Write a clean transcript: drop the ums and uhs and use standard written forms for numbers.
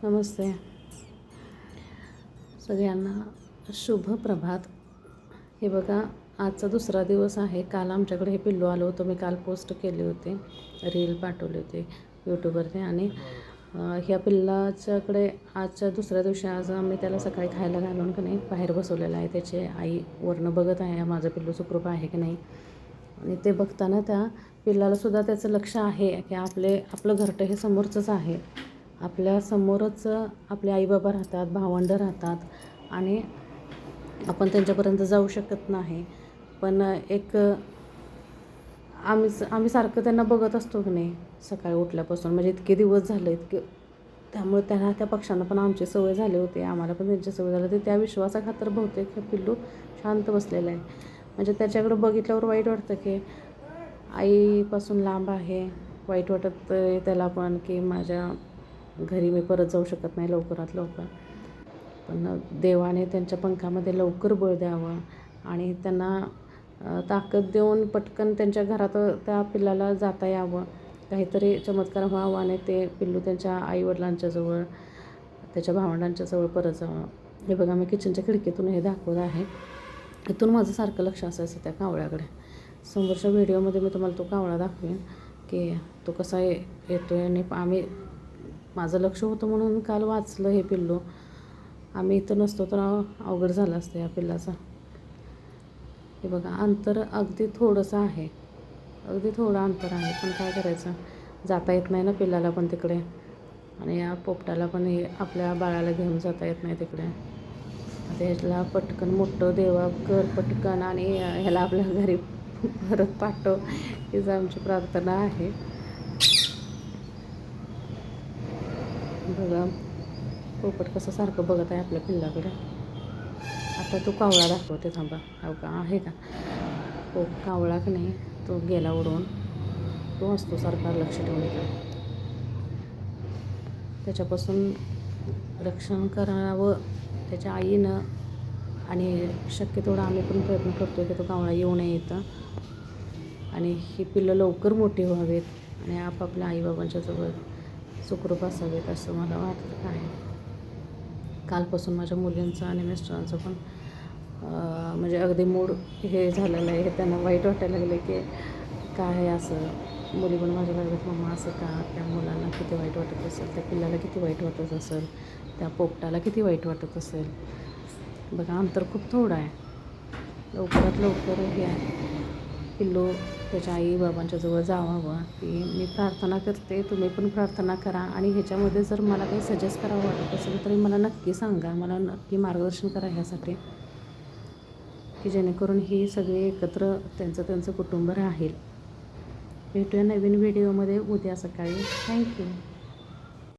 नमस्ते सगळ्यांना, शुभ प्रभात. हे बघा, आजचा दुसरा दिवस आहे. काल आमच्याकडे हे पिल्लू आलं होतं. मी काल पोस्ट केले होते, रील पाठवले होते यूट्यूबवरती. आणि ह्या पिल्लाच्याकडे आजच्या दुसऱ्या दिवशी आज आम्ही त्याला सकाळी खायला घालून की नाही बाहेर बसवलेलं आहे. त्याची आई वरनं बघत आहे माझं पिल्लू सुखरूप आहे की नाही. आणि ते बघताना त्या पिल्लालासुद्धा त्याचं लक्ष आहे की आपलं घरटं हे समोरचंच आहे. आपल्या समोरच आपले आईबाबा राहतात, भावंडं राहतात आणि आपण त्यांच्यापर्यंत जाऊ शकत नाही. पण आम्ही सारखं त्यांना बघत असतो की नाही सकाळी उठल्यापासून, म्हणजे इतके दिवस झाले त्यामुळे त्या पक्ष्यांना पण आमची सवय झाली होती, आम्हाला पण त्यांची सवय झाली होती. त्या विश्वासाखातर बहुतेक हे पिल्लू शांत बसलेलं आहे. म्हणजे त्याच्याकडं बघितल्यावर वाईट वाटतं की आईपासून लांब आहे. वाईट वाटत त्याला पण की माझ्या घरी मी परत जाऊ शकत नाही लवकरात लवकर. पण देवाने त्यांच्या पंखामध्ये लवकर बळ द्यावं आणि त्यांना ताकद देऊन पटकन त्यांच्या घरात त्या पिल्लाला जाता यावं. काहीतरी चमत्कार व्हावा आणि ते पिल्लू त्यांच्या आईवडिलांच्याजवळ, त्याच्या भावंडांच्याजवळ परत जावं. हे बघा, मी किचनच्या खिडकीतून हे दाखवत आहे. इथून माझं सारखं लक्ष असायचं त्या कावळ्याकडे. समोरच्या व्हिडिओमध्ये मी तुम्हाला तो कावळा दाखवेन की तो कसा येतो आहे. आणि माझं लक्ष होतं म्हणून काल वाचलं हे पिल्लू. आम्ही इथं नसतो तर अवघड झालं असतं या पिल्लाचं. हे बघा, अंतर अगदी थोडंसं आहे, अगदी थोडं अंतर आहे. पण काय करायचं, जाता येत नाही ना पिल्लाला पण तिकडे. आणि या पोपटाला पण आपल्या बाळाला घेऊन जाता येत नाही तिकडे. आता ह्याला पटकन मोठं देवा कर पटकन आणि ह्याला आपल्या घरी परत पाठव, हीच आमची प्रार्थना आहे. बघा, पोपट कसं सारखं बघत आहे आपल्या पिल्लाकडे. आता तो कावळा दाखवते, थांबा. हो का, आहे का कावळा की नाही, तो गेला उडून. तो असतो सारखा लक्ष ठेवून इकडे. त्याच्यापासून रक्षण करावं त्याच्या आईनं. आणि शक्य तेवढा आम्ही पण प्रयत्न करतो की तो कावळा येऊ नये इथं. आणि ही पिल्लं लवकर मोठी व्हावेत आणि आपापल्या आईबाबांच्या जवळ सुखरूप असावेत असं मला वाटतं आहे. कालपासून माझ्या मुलींचं आणि मिस्टरांचं पण म्हणजे अगदी मूड हे झालेलं आहे. त्यांना वाईट वाटायला लागलं की काय असं. मुली पण माझ्या लागतात, मम्मा असं का. त्या मुलांना किती वाईट वाटत असेल, त्या पिल्लाला किती वाईट वाटत असेल, त्या पोपटाला किती वाईट वाटत असेल. बघा, अंतर खूप थोडं आहे. लवकरात लवकर हे पिल्लू त्याच्या आई बाबांच्या जवळ जावावं ती मी प्रार्थना करते. तुम्ही पण प्रार्थना करा. आणि ह्याच्यामध्ये जर मला काही सजेस्ट करावं वाटत असेल तरी मला नक्की सांगा, मला नक्की मार्गदर्शन करा ह्यासाठी, की जेणेकरून ही सगळी एकत्र त्यांचं कुटुंब राहील. भेटूया नवीन व्हिडिओमध्ये उद्या सकाळी. थँक्यू.